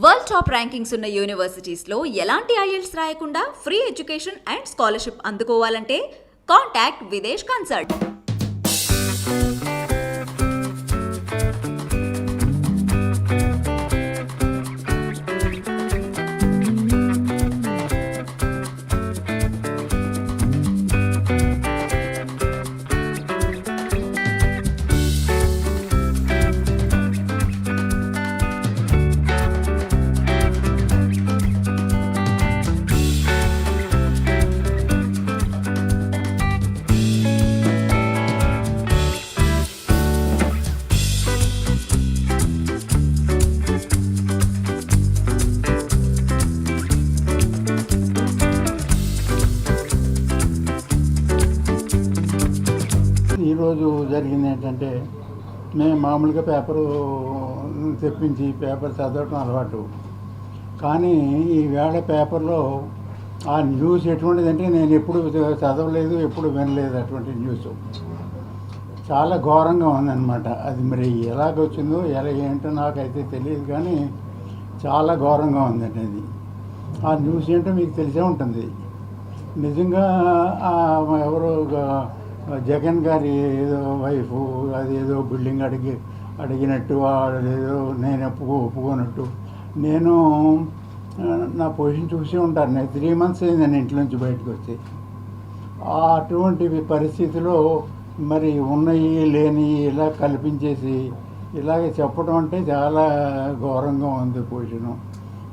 World top rankings ఉన్న యూనివర్సిటీస్లో ఎలాంటి IELTS రాయకుండా ఫ్రీ ఎడ్యుకేషన్ అండ్ స్కాలర్షిప్ అందుకోవాలంటే కాంటాక్ట్ విదేశ్ కన్సల్ట్. ఈరోజు జరిగింది ఏంటంటే, మేము మామూలుగా పేపరు తెప్పించి పేపర్ చదవటం అలవాటు. కానీ ఈవేళ పేపర్లో ఆ న్యూస్ ఎటువంటిదంటే నేను ఎప్పుడు చదవలేదు, ఎప్పుడు వినలేదు అటువంటి న్యూస్. చాలా ఘోరంగా ఉందన్నమాట. అది మరి ఎలాగొచ్చిందో ఎలా ఏంటో నాకైతే తెలియదు, కానీ చాలా ఘోరంగా ఉందండి అది. ఆ న్యూస్ ఏంటో మీకు తెలిసే ఉంటుంది. నిజంగా ఎవరో జగన్ గారి ఏదో వైఫ్ అదేదో బిల్డింగ్ అడిగినట్టు, అదేదో నేను ఒప్పుకోనట్టు. నేను నా పొజిషన్ చూసి ఉంటాను. నేను 3 months అయిందని ఇంట్లో నుంచి బయటకు వచ్చి. అటువంటి పరిస్థితిలో మరి ఉన్నవి లేని ఇలా కల్పించేసి ఇలాగే చెప్పడం అంటే చాలా ఘోరంగా ఉంది పొజిషను.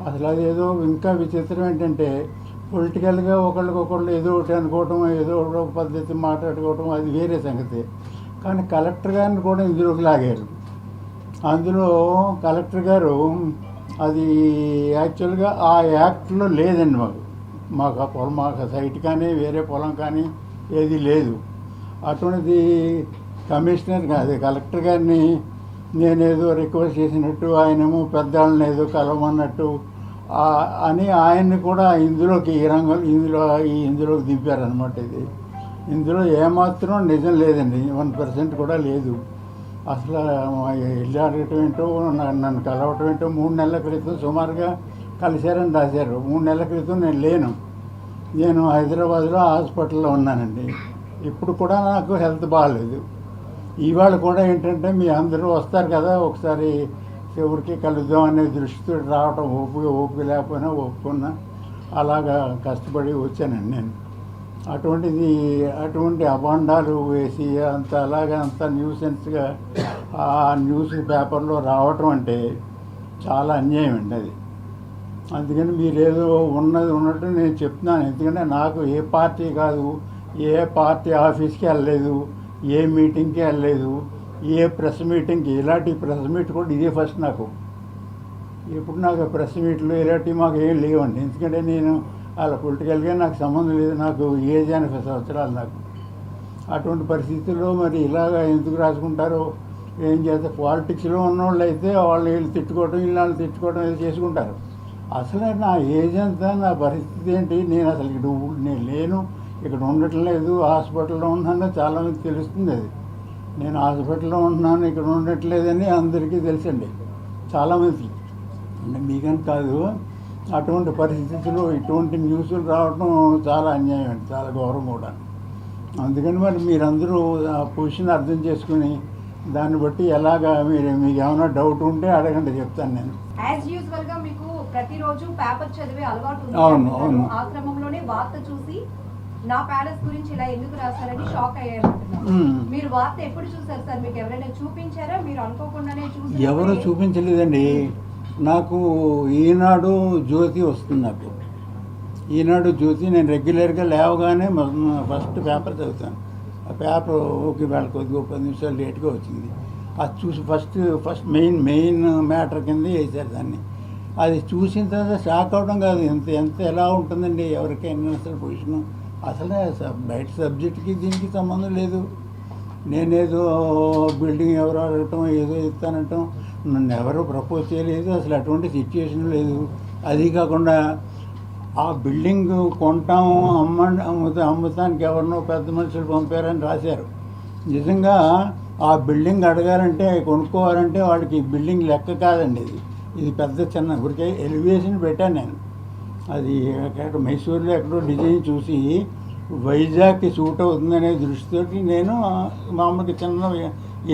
అసలు అదేదో ఇంకా విచిత్రం ఏంటంటే, పొలిటికల్గా ఒకళ్ళకొకళ్ళు ఏదో ఒకటి అనుకోవటం, ఏదో ఒక పద్ధతి మాట్లాడుకోవటం అది వేరే సంగతి. కానీ కలెక్టర్ గారిని కూడా ఇందులోకి లాగారు. అందులో కలెక్టర్ గారు అది యాక్చువల్గా ఆ యాక్ట్లో లేదండి. మాకు ఆ పొలం, మాకు సైట్ కానీ వేరే పొలం కానీ ఏది లేదు. అటువంటిది కమిషనర్ కాదు, కలెక్టర్ గారిని నేనేదో రిక్వెస్ట్ చేసినట్టు, ఆయనేమో పెద్దవాళ్ళని ఏదో కలవమన్నట్టు అని ఆయన్ని కూడా ఇందులోకి ఇందులోకి దింపారనమాట. ఇందులో ఏమాత్రం నిజం లేదండి, 1% కూడా లేదు. అసలు ఇల్లు అడగటం ఏంటో, నన్ను కలవటం ఏంటో 3 నెలల క్రితం సుమారుగా కలిశారని రాశారు. 3 నెలల క్రితం నేను లేను. నేను హైదరాబాద్లో హాస్పిటల్లో ఉన్నానండి. ఇప్పుడు కూడా నాకు హెల్త్ బాగాలేదు. ఇవాళ కూడా ఏంటంటే, మీ అందరూ వస్తారు కదా, ఒకసారి ఎవరికి కలుద్దాం అనే దృష్టితో రావటం, ఓపిక లేకపోయినా ఒప్పుకున్నా అలాగా కష్టపడి వచ్చానండి నేను. అటువంటి అబాండాలు వేసి అంత న్యూసెన్స్గా ఆ న్యూస్ పేపర్లో రావటం అంటే చాలా అన్యాయం అండి అది. అందుకని మీరేదో ఉన్నట్టు నేను చెప్తున్నాను. ఎందుకంటే నాకు ఏ పార్టీ కాదు, ఏ పార్టీ ఆఫీస్కి వెళ్ళలేదు, ఏ మీటింగ్కి వెళ్ళలేదు, ఏ ప్రెస్ మీటింగ్కి. ఇలాంటి ప్రెస్ మీట్ కూడా ఇదే ఫస్ట్ నాకు. ఇప్పుడు నాకు ప్రెస్ మీట్లు ఇలాంటివి మాకు ఏం లేవండి. ఎందుకంటే నేను అలా పొలిటికల్గా నాకు సంబంధం లేదు. నాకు ఏజ్ 80 సంవత్సరాలు నాకు. అటువంటి పరిస్థితుల్లో మరి ఇలాగ ఎందుకు రాసుకుంటారో ఏం చేస్తే, పాలిటిక్స్లో ఉన్నవాళ్ళు అయితే వీళ్ళు తిట్టుకోవడం, వీళ్ళు తిట్టుకోవడం ఏదో చేసుకుంటారు. అసలు నా ఏజ్ అంతా, నా పరిస్థితి ఏంటి, నేను అసలు నేను లేను, ఇక్కడ ఉండట్లేదు, హాస్పిటల్లో ఉన్నానో చాలామంది తెలుస్తుంది. అది నేను హాస్పిటల్లో ఉంటున్నాను, ఇక్కడ ఉండట్లేదని అందరికీ తెలుసండి, చాలామందికి. అంటే మీకని కాదు. అటువంటి పరిస్థితుల్లో ఇటువంటి న్యూస్లు రావడం చాలా అన్యాయం అండి, చాలా ఘోరం కూడా. అందుకని మరి మీరందరూ ఆ పొజిషన్ అర్థం చేసుకుని దాన్ని బట్టి ఎలాగా మీకు ఏమైనా డౌట్ ఉంటే అడగండి, చెప్తాను నేను. ప్రతిరోజు పేపర్ చదివే అలవాటు ఉంది. అవును అవును. ఆ క్రమంలోనే వార్త చూసి నా ప్యాలెస్ గురించి ఇలా ఎందుకు రాశారని షాక్ అయ్యారంటున్నారు. మీరు వార్త ఎప్పుడు చూసారు సార్? మీకు ఎవరైనా చూపించారా? మీరు అనుకోకుండానే చూసారా? ఎవరు చూపించలేదండి. నాకు ఈనాడు జ్యోతి వస్తుంది. నాకు ఈనాడు జ్యోతి నేను రెగ్యులర్గా లేవగానే ఫస్ట్ పేపర్ చదువుతాను. ఆ పేపర్ వాళ్ళకి కొద్దిగా 10 నిమిషాలు లేట్గా వచ్చింది. అది చూసి ఫస్ట్ మెయిన్ మ్యాటర్ కింద వేసారు దాన్ని. అది చూసిన తర్వాత షాక్ అవడం కాదు, ఎంత ఎలా ఉంటుందండి ఎవరికైనా అసలు పొజిషను. అసలే బయట సబ్జెక్ట్కి దీనికి సంబంధం లేదు. నేనేదో బిల్డింగ్ ఎవరు అడగటం, ఏదో ఇస్తానటం, నన్ను ఎవరు ప్రపోజ్ చేయలేదు, అసలు అటువంటి సిచ్యువేషన్ లేదు. అది కాకుండా ఆ బిల్డింగ్ కొంటాము, అమ్ముతానికి ఎవరినో పెద్ద మనుషులు పంపారని రాశారు. నిజంగా ఆ బిల్డింగ్ అడగాలంటే కొనుక్కోవాలంటే వాళ్ళకి బిల్డింగ్ లెక్క కాదండి ఇది పెద్ద చిన్న ఊరికే ఎలివేషన్ పెట్టాను నేను. అది ఎక్కడ మైసూర్లో ఎక్కడో డిజైన్ చూసి వైజాగ్కి సూట్ అవుతుందనే దృష్టితోటి నేను మామూలుగా చిన్న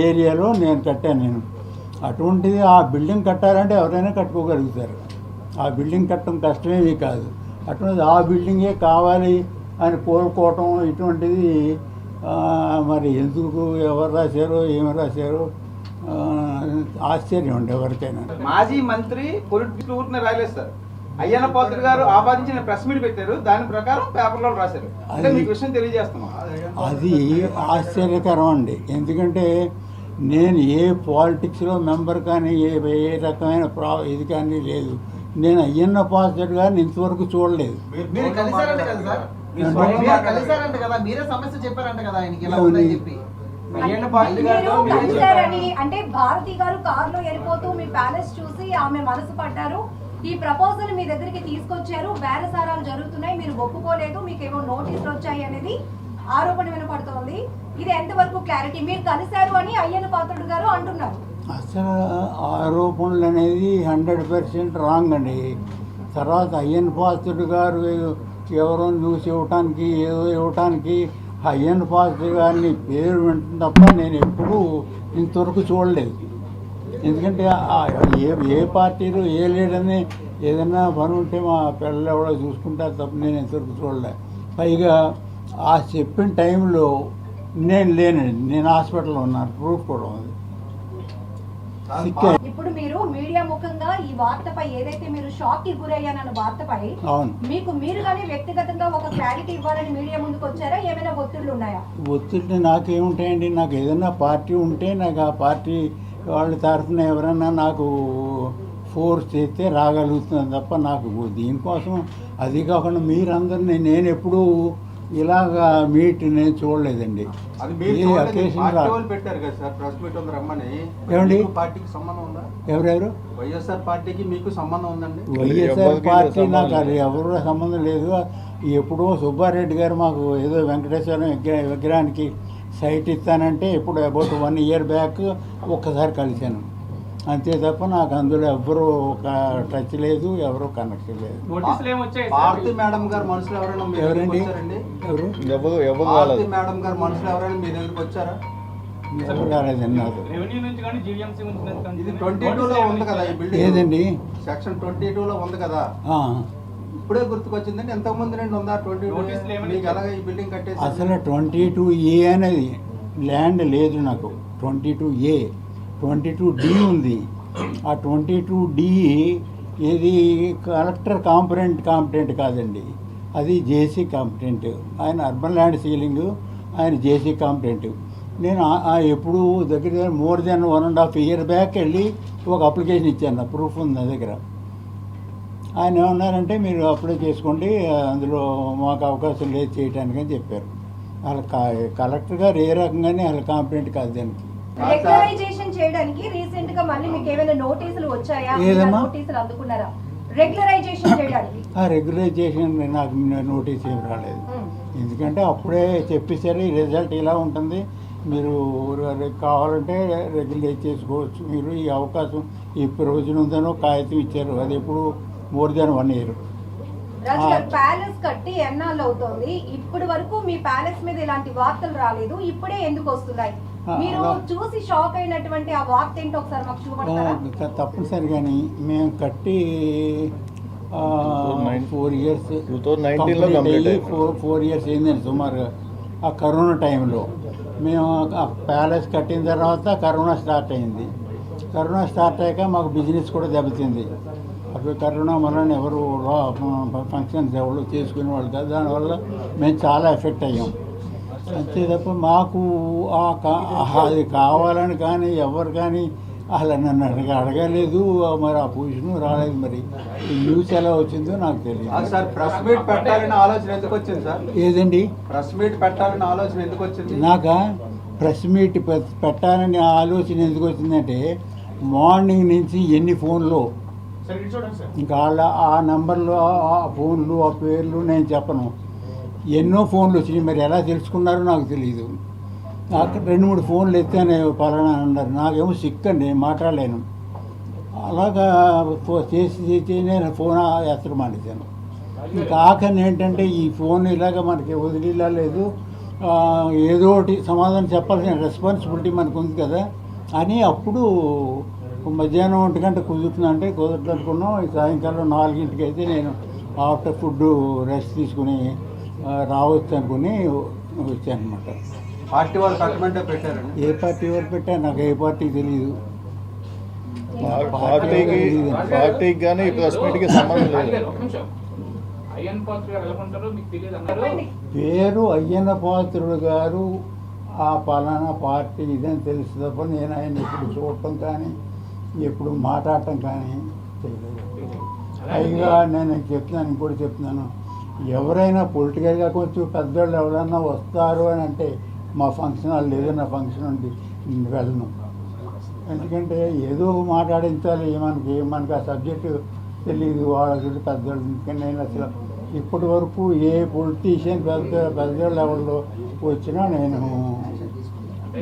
ఏరియాలో నేను కట్టాను నేను. అటువంటిది ఆ బిల్డింగ్ కట్టాలంటే ఎవరైనా కట్టుకోగలుగుతారు. ఆ బిల్డింగ్ కట్టడం కష్టమేమీ కాదు. అటువంటిది ఆ బిల్డింగే కావాలి అని కోరుకోవటం ఇటువంటిది మరి ఎందుకు ఎవరు రాశారో ఏమి రాశారో ఆశ్చర్యం ఉండే ఎవరికైనా. మాజీ మంత్రి పొలిటికల్ ఊరిని రాయలేదు సార్. అయ్యన్న పాత్రుడు గారు ఆపాదించిన ప్రెస్ మీట్ పెట్టారు, దాని ప్రకారం పేపర్లో రాశారు. అంటే మీకు విషయం తెలియజేస్తున్నాం. అది ఆశ్చర్యకరం అండి. ఎందుకంటే నేను ఏ పాలిటిక్స్లో మెంబర్ కానీ ఏ రకమైన ఇది కానీ లేదు. నేను అయ్యన్న పాత్రుడు గారిని ఇంతవరకు చూడలేదు. మీరు కలిసారంట కదా సార్? మీరు కలిసారంట కదా, మీరే సమస్య చెప్పారంట కదా ఆయనకి ఇలా ఉందని చెప్పి. అయ్యన్న పాత్రుడు గారితో మీరు మీరే కలిశారని అంటే భారతి గారు కారులో వెళ్ళిపోతూ మీ ప్యాలెస్ చూసి ఆమె మనసు పడ్డారు, ఈ ప్రపోజల్ మీ దగ్గరికి తీసుకొచ్చారు, బేరసారాలు జరుగుతున్నాయి, మీరు ఒప్పుకోలేదు, మీకేమో నోటీసులు వచ్చాయి అనేది ఆరోపణ వినపడుతోంది. ఇది ఎంతవరకు క్లారిటీ? మీరు కలిశారు అని అయ్యన్న పాత్రుడు గారు అంటున్నారు. అసలు ఆరోపణలు అనేది 100% రాంగ్ అండి. తర్వాత అయ్యన్న పాత్రుడు గారు ఎవరో న్యూస్ ఇవ్వటానికి ఏదో ఇవ్వటానికి అయ్యన్న పాత్రుడు గారిని పేరు వింటుంది తప్ప నేను ఎప్పుడూ ఇంతవరకు చూడలేదు. ఎందుకంటే ఏ పార్టీలో ఏ లీడర్ని ఏదైనా పని ఉంటే మా పిల్లలు ఎవరో చూసుకుంటారు తప్ప నేను ఇంతవరకు చూడలేదు. పైగా ఆ చెప్పిన టైంలో నేను లేనండి, నేను హాస్పిటల్లో ఉన్నాను, ప్రూఫ్ కూడా ఉంది. ఇప్పుడు మీరు మీడియా ముఖంగా ఈ వార్తపై ఏదైతే మీరు షాక్ కి గురయ్యానన్న వార్తపై అవును, మీకు మీరుగానే వ్యక్తిగతంగా ఒక క్లారిటీ ఇవ్వాలని మీడియా ముందుకు వచ్చారా? ఏమైనా ఒత్తిళ్లు ఉన్నాయా? ఒత్తిడి నాకేముంటాయండి? నాకు ఏదైనా పార్టీ ఉంటే నాకు ఆ పార్టీ వాళ్ళ తరఫున ఎవరైనా నాకు ఫోర్స్ చేస్తే రాగలుగుతున్నాను తప్ప నాకు దీనికోసం అది కాకుండా మీరందరినీ నేను ఎప్పుడూ ఇలాగా నేను చూడలేదండి. అది మీరు ఏ చూడలేదు, అకేషన్ పార్టీ వాళ్ళు పెట్టారు కదా సార్ ప్రెస్ మీట్ ఉంది రమ్మని. ఏమండి? మీకు పార్టీకి సంబంధం ఉందా? ఎవరెవరు? వైఎస్ఆర్ పార్టీకి మీకు సంబంధం ఉందండి? వైఎస్ఆర్ పార్టీ నాకు అది ఎవరు సంబంధం లేదు. ఎప్పుడో సుబ్బారెడ్డి గారు మాకు ఏదో వెంకటేశ్వర విగ్రహానికి సైట్ ఇస్తానంటే ఇప్పుడు అబౌట్ 1 year బ్యాక్ ఒక్కసారి కలిశాను అంతే తప్ప నాకు అందులో ఎవరు టచ్ లేదు, ఎవరు కనెక్షన్ లేదు. భారతి మేడం గారు మనుషులు ఎవరైనా మీ దగ్గరికి ఎవరండి? వచ్చారండి? ఎవరు? భారతి మేడం గారు మనుషులు ఎవరైనా మీ దగ్గరికి వచ్చారా? ఎవరు రాలేదండి నాకు. ఇది 22లో ఉంది కదా ఈ బిల్డింగ్. ఏదండి? సెక్షన్ 22లో ఉంది కదా, ఆ, ఇప్పుడే గుర్తుకొచ్చిందండి. ఎంతకు ముందు నుండి ఉందా 22? మీకు ఎలాగ ఈ బిల్డింగ్ కట్టేసి? అసలు 22A అనేది ల్యాండ్ లేదు నాకు. 22A 22D ఉంది. ఆ 22D ఏది కలెక్టర్ కాంపిటెంట్ కాదండి, అది జేసీ కాంపిటెంట్. ఆయన అర్బన్ ల్యాండ్ సీలింగ్, ఆయన జేసీ కాంపిటెంట్. నేను ఎప్పుడు దగ్గర మోర్ దెన్ 1.5 year బ్యాక్ వెళ్ళి ఒక అప్లికేషన్ ఇచ్చాను, నా ప్రూఫ్ ఉంది నా దగ్గర. ఆయన ఏమన్నారంటే మీరు అప్లై చేసుకోండి, అందులో మాకు అవకాశం లేదు చేయడానికి అని చెప్పారు. వాళ్ళ కలెక్టర్ గారు ఏ రకంగానే వాళ్ళ కాంపిటెంట్ కాదు దానికి. రెగ్యులరైజేషన్ చేయడానికి రీసెంట్ గా మళ్ళీ మీకు ఏమైనా నోటీసులు వచ్చాయా? ఏదమ్మా? నోటీసులు అందుకున్నారా రెగ్యులరైజేషన్ చేయడానికి? ఆ రెగ్యులైజేషన్ నాకు నోటీస్ ఏమి రాలేదు. ఎందుకంటే అప్పుడే చెప్పేసారు ఈ రిజల్ట్ ఇలా ఉంటుంది, మీరు కావాలంటే రెగ్యులైజ్ చేసుకోవచ్చు, మీరు ఈ అవకాశం ఈ ప్రొవిజన్ ఉందనో కాగితం ఇచ్చారు. అది ఎప్పుడు మోర్ దెన్ 1 year. రాజు గారు, ప్యాలెస్ కట్టి ఎన్నాళ్ళు అవుతోంది, ఇప్పటి వరకు మీ ప్యాలెస్ మీద ఇలాంటి వార్తలు రాలేదు, ఇప్పుడే ఎందుకు వస్తున్నాయి? మీరు చూసి షాక్ అయినటువంటి ఆ వార్త ఏంటో ఒకసారి మాకు చూపడతారా? తప్పనిసరిగాని మేము కట్టి 4 years 4 years అయిందండి సుమారుగా. ఆ కరోనా టైంలో మేము ఆ ప్యాలెస్ కట్టిన తర్వాత కరోనా స్టార్ట్ అయింది. కరోనా స్టార్ట్ అయ్యాక మాకు బిజినెస్ కూడా దెబ్బతింది. అప్పుడు కరోనా వలన ఎవరు ఫంక్షన్స్ ఎవరు చేసుకునే వాళ్ళు కాదు, దానివల్ల మేము చాలా ఎఫెక్ట్ అయ్యాం. అంతే తప్ప మాకు అది కావాలని కానీ ఎవరు కానీ అలా నన్ను అడగలేదు, మరి ఆ పొజిషన్ రాలేదు. మరి ఈ న్యూస్ ఎలా వచ్చిందో నాకు తెలియదు. సార్ ప్రెస్ మీట్ పెట్టాలని ఆలోచన ఎందుకు వచ్చింది సార్? ఏదండి? ప్రెస్ మీట్ పెట్టాలని ఆలోచన ఎందుకు వచ్చింది? నాకా ప్రెస్ మీట్ పెట్టాలని ఆలోచన ఎందుకు వచ్చిందంటే మార్నింగ్ నుంచి ఎన్ని ఫోన్లు, ఇంకా వాళ్ళ ఆ నెంబర్లు ఆ ఫోన్లు ఆ పేర్లు నేను చెప్పను, ఎన్నో ఫోన్లు వచ్చినాయి. మరి ఎలా తెలుసుకున్నారో నాకు తెలియదు. నాకు 2-3 ఫోన్లు ఎత్తాను పలానా అన్నారు. నాకేమో సిక్ అండి, మాట్లాడలేను. అలాగా చేసి నేను ఫోన్ ఎత్తడం మానేశాను. ఇంకా ఆఖరిని ఏంటంటే ఈ ఫోన్ ఇలాగ మనకి వదిలేలా లేదు, ఏదో ఒకటి సమాధానం చెప్పాల్సిన రెస్పాన్సిబిలిటీ మనకు ఉంది కదా అని అప్పుడు మధ్యాహ్నం 1 గంట కుదురుతుందంటే కుదరట్లనుకున్నాం. సాయంకాలం 4ంటికి అయితే నేను ఆఫ్టర్ ఫుడ్ రెస్ట్ తీసుకుని రావచ్చు అనుకుని వచ్చాను అనమాట. పార్టీ వాళ్ళు కట్టమంటే పెట్టారండి. ఏ పార్టీ వారు పెట్టారు నాకు ఏ పార్టీ తెలియదు. పార్టీకి కానీ ప్రెస్ మీట్కి సంబంధం లేదు. అయ్యన్ పాత్ర గారు ఎలా ఉంటారో మీకు తెలియదు అన్నారు. పేరు అయ్యన్న పాత్రుడు గారు ఆ పలానా పార్టీ ఇదని తెలుసు తప్ప నేను ఆయన ఎప్పుడు చూడటం కానీ ఎప్పుడు మాట్లాడటం కానీ తెలియదు. పైగా నేను చెప్తున్నాను, ఇంకోటి చెప్తున్నాను, ఎవరైనా పొలిటికల్గా కొంచెం పెద్దవాళ్ళు ఎవరైనా వస్తారు అని అంటే మా ఫంక్షన్ హాల్ ఏదైనా ఫంక్షన్ ఉంది నేను వెళ్ళను. ఎందుకంటే ఏదో మాట్లాడించాలి, మనకి ఆ సబ్జెక్టు తెలియదు, వాళ్ళకి పెద్దవాళ్ళు. ఎందుకంటే నేను అసలు ఇప్పటి వరకు ఏ పొలిటీషియన్ పెద్దవాళ్ళు ఎవరిలో వచ్చినా నేను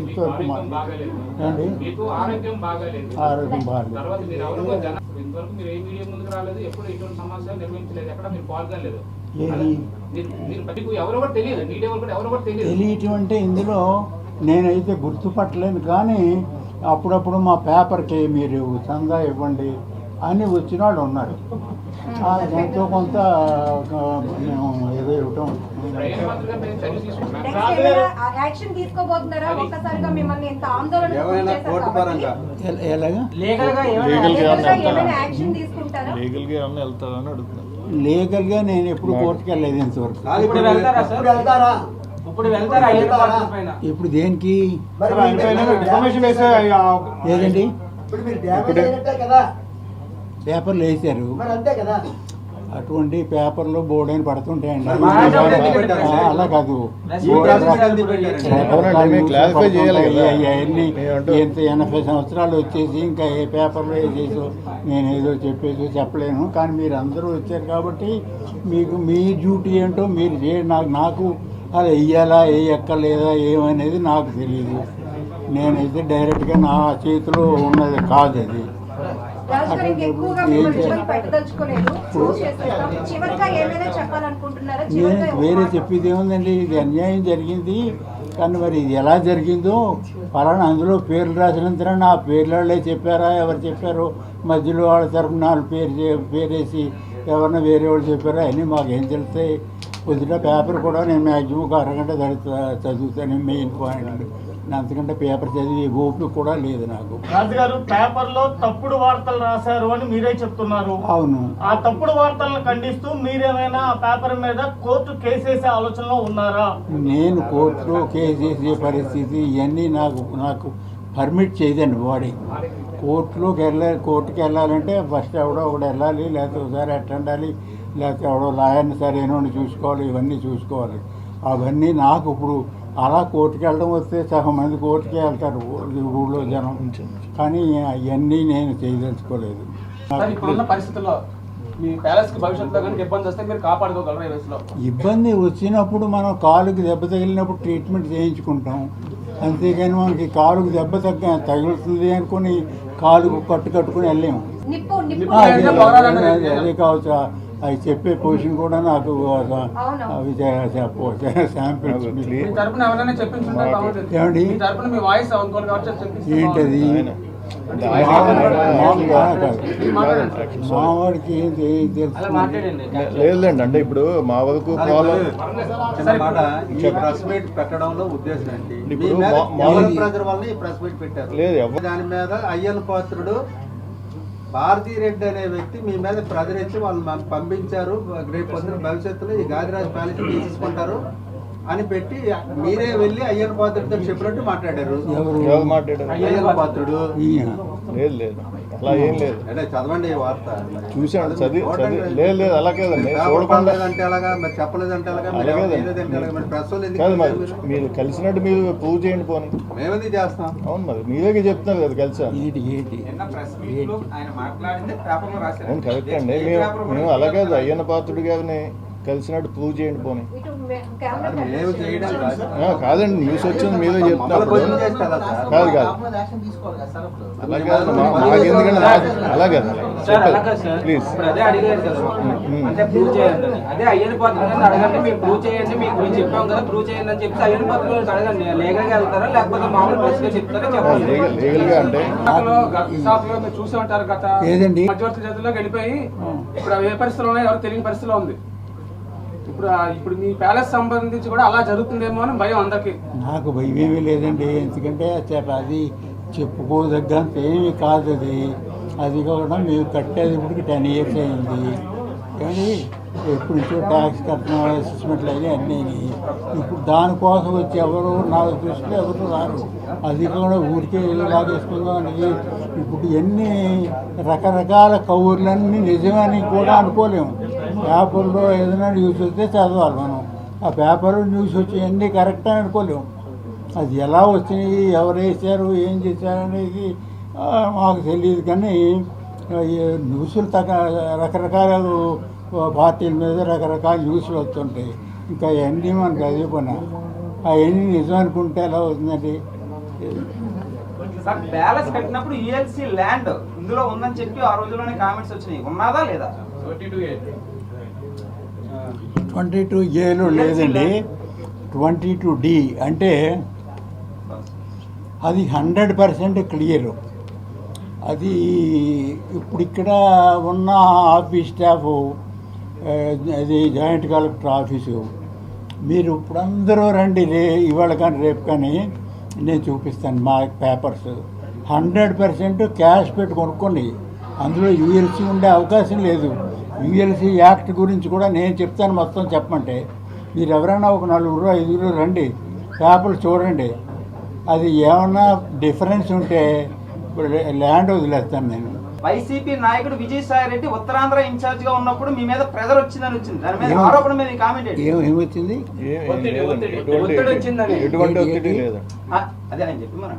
ఇంతవరకు అండి మీకు ఆరోగ్యం బాగాలేదు. ఆరోగ్యం బాగాలేదు. తర్వాత మీరు ఎవరికో ఇంతవరకు మీరు ఏ మీడియా ముందుకు రాలేదు, ఎప్పుడు ఇటువంటి సమావేశాలు నిర్వహించలేదు, ఎక్కడ మీరు పాల్గొనలేదు. ఏది మీరు మీకు ఎవరెవరు తెలియదు, మీడియా వాళ్ళు కూడా ఎవరెవరు తెలియదు. తెలియటం అంటే ఇందులో నేనైతే గుర్తుపట్టలేను, కానీ అప్పుడప్పుడు మా పేపర్కి మీరు చందా ఇవ్వండి అని వచ్చిన వాళ్ళు ఉన్నారు. ఎంతో కొంత మేము ఏదో ఇవ్వటం. అయ్యన్ పాత్ర గారు నేను చర్య తీసుకుంటున్నాను. నెక్స్ట్ ఏమైనా యాక్షన్ తీసుకోబోతున్నారా? ఒక్కసారిగా మిమ్మల్ని ఎంత ఆందోళన ఏమైనా కోర్టు పరంగా ఎలాగా ఏమైనా యాక్షన్ తీసుకుంటారా? లీగల్గా ఏమన్నా వెళ్తారని అడుగుతున్నాను. లీగల్గా నేను ఎప్పుడు కోర్టుకు వెళ్ళలేదు ఇంతవరకు. ఇప్పుడు వెళ్తారా సార్? ఇప్పుడు వెళ్తారా అయ్యన్న పాత్ర పైన? ఇప్పుడు దేనికి ఇన్ఫర్మేషన్ వేసే ఏదండి ఇప్పుడు మీరు డ్యామేజ్ అయినట్టే కదా, పేపర్లు వేశారు, మరి అంతే కదా. అటువంటి పేపర్లో బోర్డు అని పడుతుంటాయండి. అలా కాదు, అవునండి, మేము క్లారిఫై చేయాలి కదా. అవన్నీ ఎంత 80 సంవత్సరాలు వచ్చేసి ఇంకా ఏ పేపర్లో వేసేసో నేను ఏదో చెప్పేసో చెప్పలేను. కానీ మీరు అందరూ వచ్చారు కాబట్టి మీకు మీ డ్యూటీ ఏంటో మీరు చేయండి. నాకు అది వెయ్యాలా వేయక్కర్లేదా ఏమనేది నాకు తెలియదు. నేనైతే డైరెక్ట్గా నా చేతిలో ఉన్నది కాదు అది. రాజు గారు ఇంకెక్కువగా మిమ్మల్ని ఇబ్బంది పెట్టదలుచుకోలేదు, క్లోజ్ చేసేద్దాం. చివరిగా ఏమైనా చెప్పాలనుకుంటున్నారా? నేను చివరిగా వేరే చెప్పేది ఏముందండి, ఇది అన్యాయం జరిగింది. కానీ మరి ఇది ఎలా జరిగిందో పలానా అందులో పేర్లు రాసినంతరం నా పేర్లే చెప్పారా, ఎవరు చెప్పారో, మధ్యలో వాళ్ళ తరఫున వాళ్ళు పేరేసి ఎవరన్నా వేరే వాళ్ళు చెప్పారా అని మాకేం తెలుస్తాయి. కొద్దిగా పేపర్ కూడా నేను మ్యాక్సిమం 1 అరగంట చదువుతాను మెయిన్ పాయింట్. అంతకంటే పేపర్ చదివి ఓపిక కూడా లేదు నాకు. రాజుగారు పేపర్లో తప్పుడు వార్తలు రాశారు అని మీరే చెప్తున్నారు. అవును, ఆ తప్పుడు వార్తలను ఖండిస్తూ మీరేమైనా ఆ పేపర్ మీద కోర్టు కేసేసే ఆలోచనలో ఉన్నారా? నేను కోర్టులో కేసు వేసే పరిస్థితి ఇవన్నీ నాకు పర్మిట్ చేయదండి బాడీ. కోర్టుకి వెళ్ళాలంటే ఫస్ట్ ఎవడో ఒకడు వెళ్ళాలి, లేకపోతే ఒకసారి అటెండాలి, లేకపోతే ఎవడో లాయర్ని సరైన చూసుకోవాలి, ఇవన్నీ చూసుకోవాలి. అవన్నీ నాకు ఇప్పుడు అలా కోర్టుకి వెళ్ళడం వస్తే సగం మంది కోర్టుకే వెళ్తారు ఊళ్ళో జనం. కానీ అవన్నీ నేను చేయదలుచుకోలేదు. ఇప్పుడున్న పరిస్థితుల్లో మీ ప్యాలెస్ కి భవిష్యత్తులో కనుక ఇబ్బంది వస్తే మీరు కాపాడుకోగలరా ఈ వయసులో? ఇబ్బంది వచ్చినప్పుడు మనం కాలుకి దెబ్బ తగిలినప్పుడు ట్రీట్మెంట్ చేయించుకుంటాం. అంతేగాని మనకి కాలుకి దెబ్బ తగులుతుంది అనుకుని కాలుకు కట్టుకుని వెళ్ళాము. నిప్పు అదే కావచ్చు. అవి చెప్పే పొజిషన్ కూడా నాకు అవి శాంపిల్స్. మీ తరపున ఎవరైనా చెప్పించుంటే బాగుంటుంది. ఏమండి మీ తరపున మీ వాయిస్ ఇంకోటి కావచ్చు చెప్పించి ఏంటది మావాడికి ఏం తెలుసు? మాట్లాడండి. లేదులేండి, అంటే ఇప్పుడు మా వరకు ప్రాబ్లం చిన్న మాట, ఈ ప్రెస్ మీట్ పెట్టడంలో ఉద్దేశం ఏంటి? మీ ఇప్పుడు మీద మా- ఎవరి ప్రెజర్ వల్ల ఈ ప్రెస్ మీట్ పెట్టారు? లేదు, దాని మీద అయ్యన్న పాత్రుడు భారతీ రెడ్డి అనే వ్యక్తి మీ మీద ప్రెజర్ ఇచ్చి వాళ్ళు పంపించారు, రేపు పొద్దున భవిష్యత్తులో ఈ గాదిరాజు ప్యాలెస్ తీసుకుంటారు అని పెట్టి మీరే వెళ్ళి అయ్యన్న పాత్రుడితో చెప్పినట్టు మాట్లాడారు. ఎవరు మాట్లాడారు? అయ్యన్న పాత్రుడు. లేదు అలా ఏం లేదు. అంటే చదవండి ఈ వార్త. చూసాను, చదివి లేదు అలా కాదండి, చూడకుండా చూడలేదంటే అలాగా, మరి చెప్పలేదంటే అలాగా, మరి అలాగే ఎవరు చేయలేదంటే అలాగా, మరి ప్రెస్ వాళ్ళు ఎందుకు కాదు మరి చేశారు? మీరు కలిసినట్టు మీరు ప్రూవ్ చేయండి పోనీ. మేమది చేస్తాం. అవును, మరి మీరే చెప్తున్నారు కదా కలిసా. నిన్న ప్రెస్ మీట్ లో ఆయన మాట్లాడింది పేపర్ లో రాశారు. అవును, కరెక్ట్ అండి. మేము అలా కాదు, అయ్యన్న పాత్రుడు గారిని కలిసినట్టు ప్రూవ్ చేయండి పోనీ. మేము చేయడం కాదు. కాదండి, న్యూస్ వచ్చింది మీరే మమ్మల్ని చెప్తున్నారు. క్వశ్చన్ చేస్తే ఎలా సార్? కాదు కాదు యాక్షన్ తీసుకోవాలి కదా సార్ అప్పుడు. అలాగే మాకు ఎందుకంటే అలాగే సార్ అలాగే సార్ ప్లీజ్. ఇప్పుడు అదే అడిగారు కదా అంటే ప్రూవ్ చేయండి అని. అదే అయ్యని పాత్ర అడగండి, మీరు ప్రూవ్ చేయండి, మీకు మేము చెప్పాం కదా ప్రూవ్ చేయండి అని చెప్తే అయ్యని పాత్ర అడగండి. లీగల్ గా వెళ్తారా లేకపోతే మామూలు ప్రెస్ గా చెప్తారా చెప్పండి. లీగల్ గా అంటే విశాఖలో మీరు చూసే ఉంటారు గత ఏదండి? మధ్యవర్తి చేతుల్లోకి వెళ్ళిపోయి ఇప్పుడు అవి ఏ పరిస్థితిలో ఉన్నాయో ఎవరు తెలియని పరిస్థితిలో ఉంది. ఇప్పుడు మీ ప్యాలెస్ సంబంధించి కూడా అలా జరుగుతుందేమో అని భయం అందరికి. నాకు భయం ఏమీ లేదండి, ఎందుకంటే అది చెప్పుకోదగ్గంత ఏమీ కాదు. అది కూడా మేము కట్టేది ఇప్పటికి 10 years అయింది. కానీ ఎప్పుడు నుంచో ట్యాక్స్ కట్టిన అసెస్మెంట్లు అయ్యి అన్నీ. ఇప్పుడు దానికోసం వచ్చి ఎవరు నాకు దృష్టిలో ఎవరు రారు. అది కూడా ఊరికే ఏదో లాగేసుకుందాం అని ఇప్పుడు ఎన్ని రకరకాల కౌర్లన్నీ నిజమని కూడా అనుకోలేము. పేపర్లో ఏదైనా న్యూస్ వస్తే చదవాలి మనం. ఆ పేపర్లో న్యూస్ వచ్చి అన్నీ కరెక్ట్ అని అనుకోలేము. అది ఎలా వచ్చినాయి, ఎవరు వేసారు, ఏం చేశారు అనేది మాకు తెలియదు. కానీ న్యూస్లు రకరకాల పార్టీల మీద రకరకాల న్యూస్లు వస్తుంటాయి. ఇంకా అవన్నీ మనకు అదే పని. అవన్నీ నిజం అనుకుంటే ఎలా అవుతుందండి? సార్ ప్యాలెస్ కట్టినప్పుడు యూఎల్సీ ల్యాండ్ ఇందులో ఉందని చెప్పి ఆ రోజుల్లోనే కామెంట్స్ వచ్చినాయి, ఉన్నదా లేదా? 22A లేదండి, 22D అంటే అది 100% క్లియర్. అది ఇప్పుడు ఇక్కడ ఉన్న ఆఫీస్ స్టాఫ్, అది జాయింట్ కలెక్టర్ ఆఫీసు, మీరు ఇప్పుడు అందరూ రండి ఇవాళ కానీ రేపు కానీ నేను చూపిస్తాను మా పేపర్స్. 100% క్యాష్ పెట్టి కొనుక్కోండి. అందులో యూఎల్సీ ఉండే అవకాశం లేదు. యూఎల్సీ యాక్ట్ గురించి కూడా నేను చెప్తాను మొత్తం చెప్పమంటే. మీరు ఎవరైనా ఒక 4-5 రండి, పేపర్లు చూడండి. అది ఏమన్నా డిఫరెన్స్ ఉంటే ఇప్పుడు ల్యాండ్ వదిలేస్తాను నేను. వైసీపీ నాయకుడు విజయసాయి రెడ్డి ఉత్తరాంధ్ర ఇన్ఛార్జ్ గా ఉన్నప్పుడు మీ మీద ప్రెజర్ వచ్చింది. దాని మీద ఆరోపణ మీద కామెంట్ ఏమొచ్చింది? ఒత్తిడి వచ్చిందని. ఎటువంటి ఒత్తిడి లేదు. అదే ఆయన చెప్పి మనం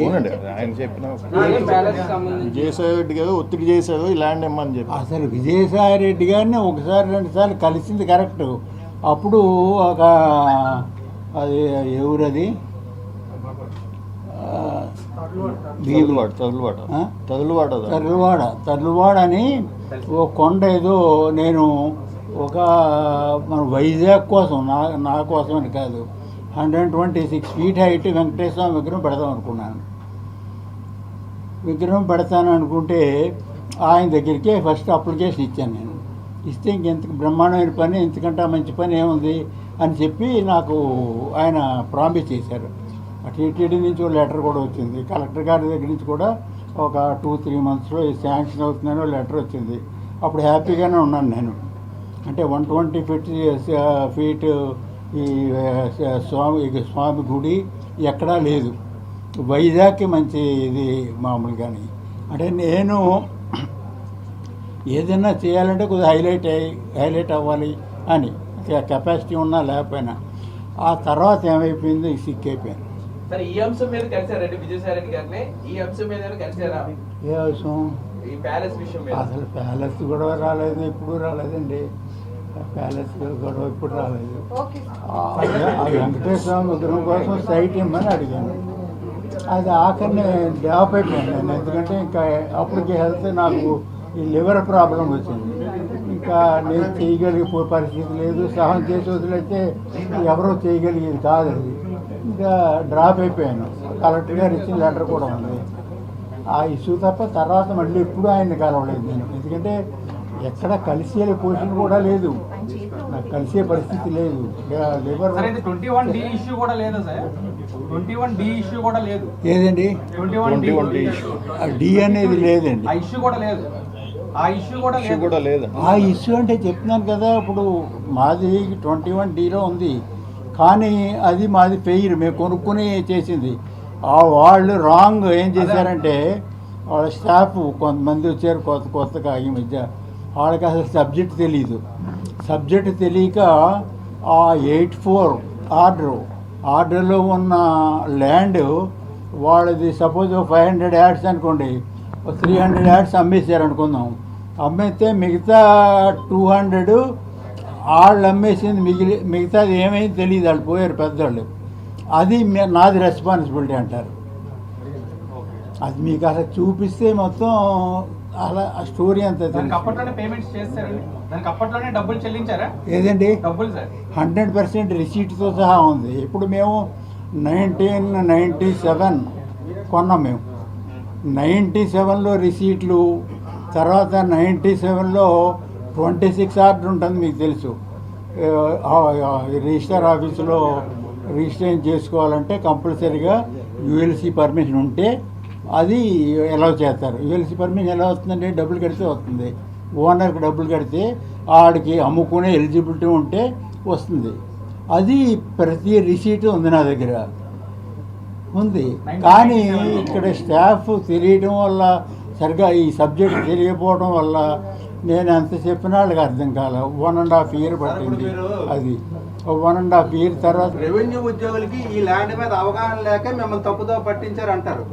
అవునండి, ఆయన చెప్పిన ప్యాలెస్ సంబంధించి విజయసాయి రెడ్డి గారు ఒత్తిడి చేశారు ఈ ల్యాండ్ ఇమ్మని చెప్పి. అసలు విజయసాయి రెడ్డి గారిని 1-2 కలిసింది కరెక్ట్. అప్పుడు ఒక అది ఎవరది తర్లువాడ అని ఓ కొండ ఏదో నేను ఒక మన వైజాగ్ కోసం నా కోసం అని కాదు 126 feet హైట్ వెంకటేశ్వర స్వామి విగ్రహం పెడదాం అనుకున్నాను. విగ్రహం పెడతాను అనుకుంటే ఆయన దగ్గరికి ఫస్ట్ అప్లికేషన్ ఇచ్చాను నేను. ఇస్తే ఇంకెంత బ్రహ్మాండమైన పని, ఇంతకంటే మంచి పని ఏముంది అని చెప్పి నాకు ఆయన ప్రామిస్ చేశారు. టీటీడీ నుంచి ఒక లెటర్ కూడా వచ్చింది, కలెక్టర్ గారి దగ్గర నుంచి కూడా ఒక 2-3 monthsలో శాంక్షన్ అవుతుందని లెటర్ వచ్చింది. అప్పుడు హ్యాపీగానే ఉన్నాను నేను. అంటే 120 feet ఈ స్వామి గుడి ఎక్కడా లేదు. వైజాగ్కి మంచి ఇది మామూలుగాని. అంటే నేను ఏదైనా చేయాలంటే కొద్దిగా హైలైట్ అవ్వాలి అని కెపాసిటీ ఉన్నా లేకపోయినా. ఆ తర్వాత ఏమైపోయింది, సిక్ అయిపోయాను. సరే ఈ అంశం మీద కలిసారండి విజయసాయి రెడ్డి గారిని? ఈ అంశం మీద కలిసారా? ఏ అవసరం? ఈ ప్యాలెస్ విషయం మీద. అసలు ప్యాలెస్ గొడవ రాలేదు, ఇప్పుడు రాలేదండి. ప్యాలెస్ గొడవ ఇప్పుడు రాలేదు. ఆ వెంకటేశ్వర స్వామి విగ్రహం కోసం సైట్ ఇమ్మని అడిగాను. అది ఆఖరిని డ్రాప్ అయిపోయాను నేను. ఎందుకంటే ఇంకా అప్పటికి హెల్త్ నాకు ఈ లివర్ ప్రాబ్లం వచ్చింది. ఇంకా నేను చేయగలిగే పరిస్థితి లేదు. సహనం చేసి వదిలేస్తే ఎవరో చేయగలిగేది కాదు. అది ఇంకా డ్రాప్ అయిపోయాను. కలెక్టర్ గారు ఇచ్చిన లెటర్ కూడా ఉంది. ఆ ఇష్యూ తప్ప తర్వాత మళ్ళీ ఎప్పుడూ ఆయన్ని కలవలేదు నేను. ఎందుకంటే ఎక్కడ కలిసే పొజిషన్ కూడా లేదు, నాకు కలిసే పరిస్థితి లేదు. లివర్ 21D ఇష్యూ కూడా లేదా సార్? 21D ఇష్యూ కూడా లేదు. ఏదండి? 21D డి అనేది లేదండి. ఆ ఇష్యూ కూడా లేదు. ఆ ఇష్యూ కూడా లేదు. ఆ ఇష్యూ అంటే చెప్తున్నాను కదా, ఇప్పుడు మాది 21Dలో ఉంది. కానీ అది మాది ఫెయిర్, మేము కొనుక్కుని చేసింది. వాళ్ళు రాంగ్ ఏం చేశారంటే వాళ్ళ స్టాఫ్ కొంతమంది వచ్చారు కొత్తగా ఈ మధ్య. వాళ్ళకి అసలు సబ్జెక్ట్ తెలీదు. సబ్జెక్ట్ తెలియక ఆ 84 ఆర్డర్లో ఉన్న ల్యాండ్ వాళ్ళది సపోజ్ 500 యార్డ్స్ అనుకోండి, 300 యార్డ్స్ అమ్మేశారు అనుకుందాం. అమ్మితే మిగతా 200 వాళ్ళు అమ్మేసింది మిగతాది ఏమైంది తెలియదు, వాళ్ళు పోయారు పెద్దవాళ్ళు. అది నాది రెస్పాన్సిబిలిటీ అంటారు. అది మీకు అలా చూపిస్తే మొత్తం అలా ఆ స్టోరీ అంతా దానికి తెలుసు. అప్పట్లోనే పేమెంట్స్ చేస్తారండి, దానికి అప్పట్లోనే డబ్బులు చెల్లించారా? ఏదండి డబ్బులు సార్ 100% రిసీట్తో సహా ఉంది. ఇప్పుడు మేము 1997 కొన్నాం. మేము 97లో రిసీట్లు, తర్వాత 97లో 26 ఆర్డర్ ఉంటుంది మీకు తెలుసు. రిజిస్టర్ ఆఫీసులో రిజిస్ట్రేషన్ చేసుకోవాలంటే కంపల్సరీగా యూఎల్సీ పర్మిషన్ ఉంటే అది ఎలా చేస్తారు. యూఎల్సీ పర్మిషన్ ఎలా వస్తుందంటే డబ్బులు కడితే వస్తుంది. ఓనర్కి డబ్బులు కడితే ఆడికి అమ్ముకునే ఎలిజిబిలిటీ ఉంటే వస్తుంది. అది ప్రతి రిసీట్ ఉంది నా దగ్గర ఉంది. కానీ ఇక్కడ స్టాఫ్ తెలియడం వల్ల, సరిగా ఈ సబ్జెక్ట్ తెలియకపోవడం వల్ల నేను ఎంత చెప్పినా వాళ్ళకి అర్థం కాల. 1.5 year పట్టింది. అది 1.5 year తర్వాత రెవెన్యూ ఉద్యోగులకి ఈ ల్యాండ్ మీద అవగాహన లేక మిమ్మల్ని తప్పుదో పట్టించారు అంటారు.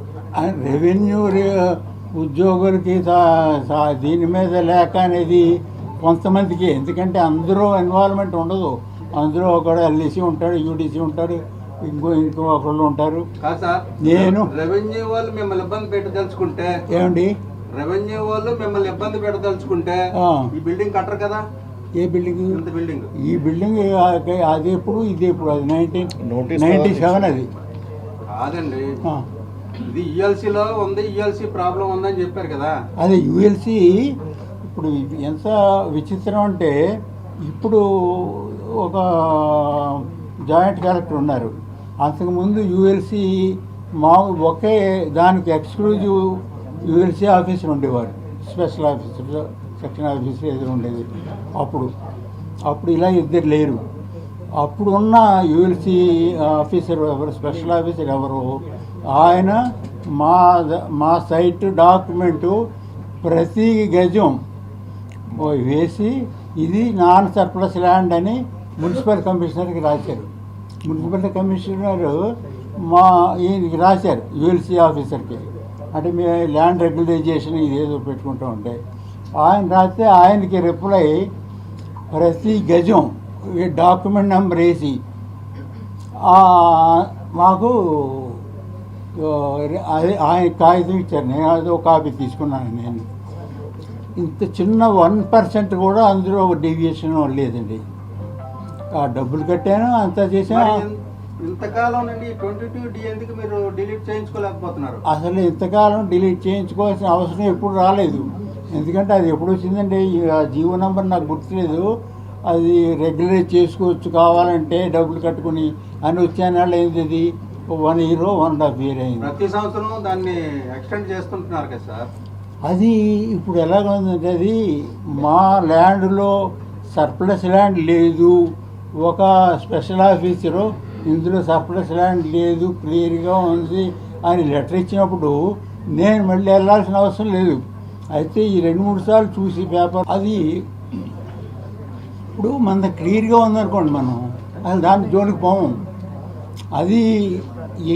రెవెన్యూ ఉద్యోగులకి దీని మీద లేక అనేది కొంతమందికి, ఎందుకంటే అందరూ ఇన్వాల్వ్మెంట్ ఉండదు. అందులో ఒకడు ఎల్ఈసి ఉంటాడు, యూడిసి ఉంటాడు, ఇంకో ఒకళ్ళు ఉంటారు. కాదు సార్, నేను రెవెన్యూ వాళ్ళు మిమ్మల్ని ఇబ్బంది పెట్టదలుచుకుంటే ఏమండి, రెవెన్యూ వాళ్ళు మిమ్మల్ని ఇబ్బంది పెట్టదలుచుకుంటే ఈ బిల్డింగ్ కట్టరు కదా. ఏ బిల్డింగ్? ఇంత బిల్డింగ్, ఈ బిల్డింగ్ అది ఎప్పుడు, ఇది ఎప్పుడు? అది 1997 అది కాదండి. ఇది ఈఎల్సీలో ఉంది, ఈఎల్సీ ప్రాబ్లం ఉందని చెప్పారు కదా. అదే యూఎల్సీ. ఇప్పుడు ఎంత విచిత్రం అంటే, ఇప్పుడు ఒక జాయింట్ కలెక్టర్ ఉన్నారు. అంతకుముందు యూఎల్సీ ఒకే దానికి ఎక్స్క్లూజివ్ యూఎల్సీ ఆఫీసర్ ఉండేవారు. స్పెషల్ ఆఫీసర్, సెక్షన్ ఆఫీసర్ ఏదో ఉండేది. అప్పుడు ఇలా ఇద్దరు లేరు. అప్పుడు ఉన్న యూఎల్సీ ఆఫీసర్ ఎవరు, స్పెషల్ ఆఫీసర్ ఎవరు, ఆయన మా సైట్ డాక్యుమెంటు ప్రతి గజం వేసి ఇది నాన్ సర్ప్లస్ ల్యాండ్ అని మున్సిపల్ కమిషనర్కి రాశారు. మున్సిపల్ కమిషనర్ ఈయనకి రాశారు, యూఎల్సీ ఆఫీసర్కి. అంటే మేము ల్యాండ్ రెగ్యులరైజేషన్ ఇదేదో పెట్టుకుంటూ ఉంటే ఆయన రాస్తే ఆయనకి రిప్లై ప్రతి గజం ఈ డాక్యుమెంట్ నెంబర్ వేసి మాకు అదే ఆయన కాగితం ఇచ్చారు. నేను అదో కాపీ తీసుకున్నాను. నేను ఇంత చిన్న 1% కూడా అందులో డీవియేషన్ లేదండి. ఆ డబ్బులు కట్టాను, అంతా చేశాను. ఇంతకాలం నుండి 22D ఎందుకు మీరు డిలీట్ చేయించుకోలేకపోతున్నారు? అసలు ఇంతకాలం డిలీట్ చేయించుకోవాల్సిన అవసరం ఎప్పుడు రాలేదు. ఎందుకంటే అది ఎప్పుడు వచ్చిందంటే, ఆ జీవో నెంబర్ నాకు గుర్తులేదు. అది రెగ్యులరైజ్ చేసుకోవచ్చు కావాలంటే డబ్బులు కట్టుకుని అని వచ్చాను. ఏంది అది 1 year 1.5 year అయింది. ప్రతి సంవత్సరం దాన్ని ఎక్స్టెండ్ చేస్తుంటున్నారు కదా సార్. అది ఇప్పుడు ఎలాగ ఉందంటే, అది మా ల్యాండ్లో సర్ప్లస్ ల్యాండ్ లేదు. ఒక స్పెషల్ ఆఫీసరు ఇందులో సర్ప్లస్ ల్యాండ్ లేదు, క్లియర్గా ఉంది అని లెటర్ ఇచ్చినప్పుడు నేను మళ్ళీ వెళ్ళాల్సిన అవసరం లేదు. అయితే ఈ 2-3 సార్లు చూసి పేపర్ అది ఇప్పుడు మన క్లియర్గా ఉందనుకోండి, మనం అసలు దాని జోలికి పోము. అది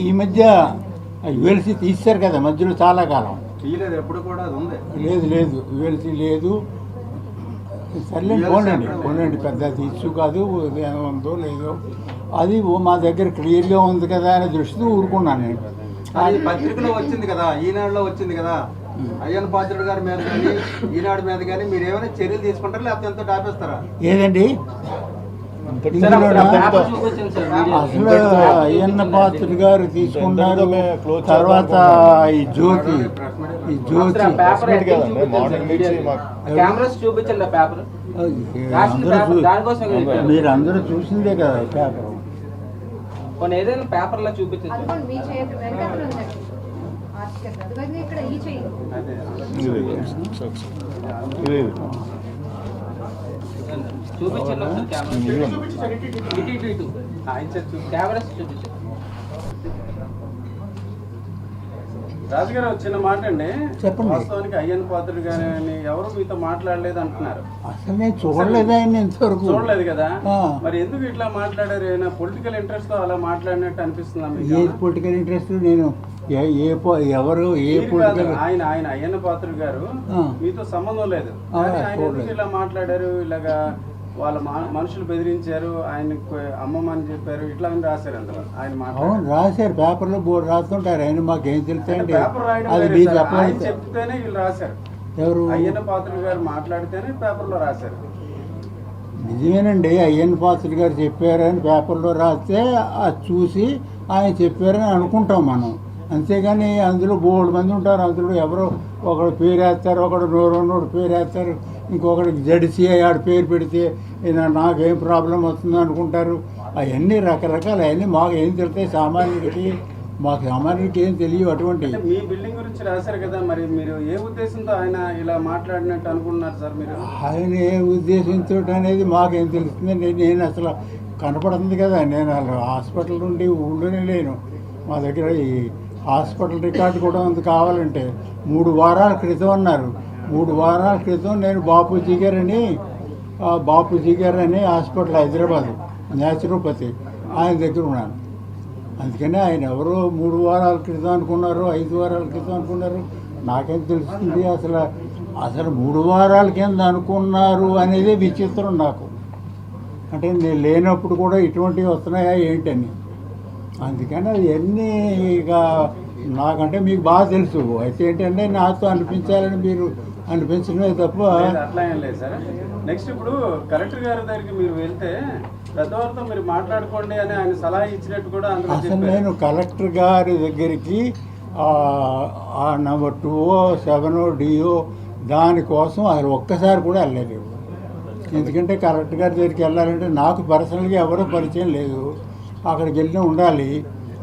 ఈ మధ్య యూఎల్సీ తీశారు కదా మధ్యలో చాలా కాలం. తీయలేదు, ఎప్పుడు కూడా అది ఉంది. లేదు యూఎల్సీ లేదు. సర్లే పోనండి పెద్ద ఇష్యూ కాదు. ఉందో లేదో అది మా దగ్గర క్లియర్గా ఉంది కదా అనే దృష్టితో ఊరుకున్నాను నేను. అది పత్రికలో వచ్చింది కదా, ఈనాడులో వచ్చింది కదా. అయ్యన్న పాత్రుడు గారి మీద కానీ ఈనాడు మీద కానీ మీరు ఏమైనా చర్యలు తీసుకుంటారా, లేకపోతే ఎంతో ఆపేస్తారా? ఏదండి అసలు అయ్యన్న పాత్రుడు గారు తీసుకున్నారు. తర్వాత ఈ జ్యోతి మీరందరూ చూసిందే కదా పేపర్. ఏదైనా పేపర్లో చూపించండి. అదిగోండి మీ చేతి వెనకాతల ఉందండి ఆర్టికల్. అదిగోండి ఇక్కడ ఈ చేయి. చూపించండి కెమెరా చూపించండి. రాజుగారు వచ్చిన మాట అండి. చెప్పండి. వాస్తవానికి అయ్యన్న పాత్రుడు గారిని ఎవరు మీతో మాట్లాడలేదు అంటున్నారు. అసలు నేను చూడలేదు ఆయన ఇంతవరకు. చూడలేదు కదా, ఆ. మరి ఎందుకు ఇట్లా మాట్లాడారు? ఏమైనా పొలిటికల్ ఇంట్రెస్ట్ తో అలా మాట్లాడినట్టు అనిపిస్తుందా మీకు? ఏ పొలిటికల్ ఇంట్రెస్ట్? నేను ఎవరు ఏ పొలిటికల్? ఆయన అయ్యన్న పాత్రుడు గారు ఆ. మీతో సంబంధం లేదు. ఆ, కానీ ఆయన ఎందుకు చూడలేదు. ఇలా మాట్లాడారు? ఇలాగా వాళ్ళ మనుషులు బెదిరించారు, ఆయన అమ్మమ్మని చెప్పారు, ఇట్లా అని రాశారు అందులో ఆయన అవును రాశారు, పేపర్లో బోర్డు రాస్తుంటారు. ఆయన మాకేం తెలుసండి, పేపర్ రాయడం అది వేరే మీరు సార్. ఆయన చెప్పండి. చెప్తేనే వీళ్ళు రాశారు. ఎవరు? అయ్యన్న పాత్రుడు గారు మాట్లాడితేనే పేపర్లో రాశారు. నిజమేనండి, అయ్యన్న పాత్రుడు గారు చెప్పారని పేపర్లో రాస్తే అది చూసి ఆయన చెప్పారని అనుకుంటాం మనం. అంతేగాని అందులో బోల్డ్ మంది ఉంటారు, అందులో ఎవరో ఒకడు పేరు వేస్తారు, ఒకడు నోరు పేరు వేస్తారు, ఇంకొకటి జడిసి ఆడు పేరు పెడితే నాకేం ప్రాబ్లం వస్తుందో అనుకుంటారు. అవన్నీ రకరకాలు, అవన్నీ మాకు ఏం తెలుస్తాయి సామాన్యుడికి, మాకు సామాన్యుడికి ఏం తెలియవు అటువంటి. మీ బిల్డింగ్ గురించి రాశారు కదా, మరి మీరు ఏ ఉద్దేశంతో ఆయన ఇలా మాట్లాడినట్టు అనుకుంటున్నారు సార్ మీరు? ఆయన ఏ ఉద్దేశంతో అనేది మాకేం తెలుస్తుందండి. నేను అసలు కనపడుతుంది కదా, నేను అసలు హాస్పిటల్ నుండి ఊళ్ళోనే లేను. మా దగ్గర ఈ హాస్పిటల్ రికార్డు కూడా ఉంది కావాలంటే. 3 వారాల క్రితం అన్నారు. 3 వారాల క్రితం నేను బాపూజీ గారని హాస్పిటల్ హైదరాబాద్ న్యాచురోపతి ఆయన దగ్గర ఉన్నాను. అందుకని ఆయన ఎవరో 3 వారాల క్రితం అనుకున్నారు, 5 వారాల క్రితం అనుకున్నారు, నాకేం తెలుస్తుంది. అసలు 3 వారాల కింద అనుకున్నారు అనేది విచిత్రం నాకు. అంటే నేను లేనప్పుడు కూడా ఇటువంటివి వస్తున్నాయా ఏంటని. అందుకని అవన్నీ ఇక నాకంటే మీకు బాగా తెలుసు. అయితే ఏంటంటే నాతో అనిపించాలని మీరు అనిపించడమే తప్ప అట్లా ఏం లేదు సార్. నెక్స్ట్ ఇప్పుడు కలెక్టర్ గారి దగ్గరికి మీరు వెళ్తే పెద్దవారితో మీరు మాట్లాడుకోండి అని ఆయన సలహా ఇచ్చినట్టు కూడా అందులో అసలు చెప్పారు. నేను కలెక్టర్ గారి దగ్గరికి నెంబర్ 2 7 డిఓ దానికోసం అసలు ఒక్కసారి కూడా వెళ్ళలేదు. ఎందుకంటే కలెక్టర్ గారి దగ్గరికి వెళ్ళాలంటే నాకు పర్సనల్గా ఎవరో పరిచయం లేదు, అక్కడికి వెళ్ళి ఉండాలి,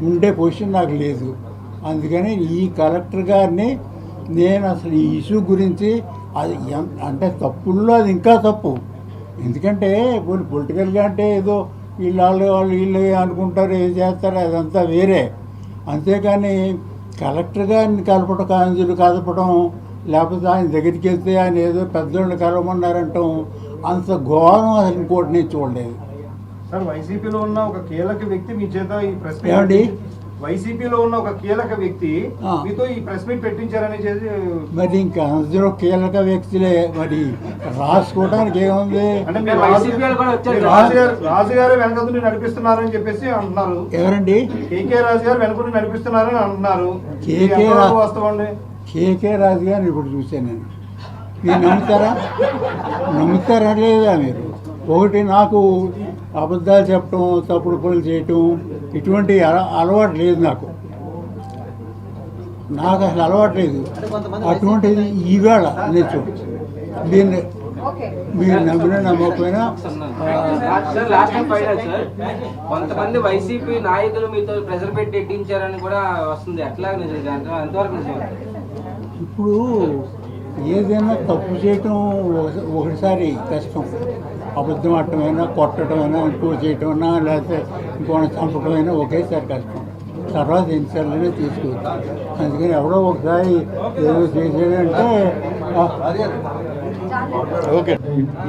ఉండే పొజిషన్ నాకు లేదు. అందుకని ఈ కలెక్టర్ గారిని నేను అసలు ఈ ఇష్యూ గురించి అది అంటే తప్పుల్లో అది ఇంకా తప్పు. ఎందుకంటే ఇప్పుడు పొలిటికల్గా అంటే ఏదో వీళ్ళు అనుకుంటారు, ఏం చేస్తారు, అదంతా వేరే. అంతేకాని కలెక్టర్ గారిని కదపడం లేకపోతే ఆయన దగ్గరికి వెళ్తే ఆయన ఏదో పెద్దోళ్ళని కలవమన్నారంటాం, అంత ఘోరం అసలు ఇంకోటి నేను చూడలేదు. సార్, వైసీపీలో ఉన్న ఒక కీలక వ్యక్తి మీ చేత ఈ ప్రెస్ మీట్ ఏమండి? వైసీపీలో ఉన్న ఒక కీలక వ్యక్తి మీతో ఈ ప్రెస్ మీట్ పెట్టించారని చేసి మరి ఇంకా అందరూ కీలక వ్యక్తులే, మరి రాసుకోవడానికి ఏముంది? అంటే మీరు రాజుగారు వెనకదుని నడిపిస్తున్నారని చెప్పేసి అంటున్నారు. ఎవరండి? కేకే రాజు గారు వెనకదుని నడిపిస్తున్నారని అంటున్నారు. కేకే రాజు గారిని ఇప్పుడు చూశాను నేను. మీరు నమ్ముతారా లేదా మీరు? ఒకటి నాకు అబద్ధాలు చెప్పడం, తప్పుడు పనులు చేయటం ఇటువంటి అలవాటు లేదు నాకు అసలు అలవాటు లేదు. అటువంటిది ఈవేళ నేను దీన్ని మీరు నమ్మినా నమ్మకపోయినా కొంతమంది వైసీపీ నాయకులు మీతో ప్రెజర్ పెట్టి ఎట్టించారని కూడా వస్తుంది. ఎట్లా ఎంతవరకు ఇప్పుడు ఏదైనా తప్పు చేయటం ఒకటిసారి కష్టం, అబద్ధం ఆడటమైనా, కొట్టడమైనా, ఇంకో చేయటమైనా, లేకపోతే ఇంకోటి చంపటమైనా ఒకేసారి కష్టం. తర్వాత ఎన్నిసార్లనే తీసుకోవచ్చు. అందుకని ఎవడో ఒకసారి ఏదో చేసేదంటే ఓకే.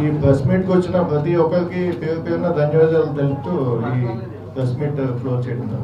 ఈ ప్రెస్ మీట్కి వచ్చిన ప్రతి ఒక్కరికి పేరున ధన్యవాదాలు తెలుపుతూ ఈ ప్రెస్ మీట్ క్లోజ్ చేయడం.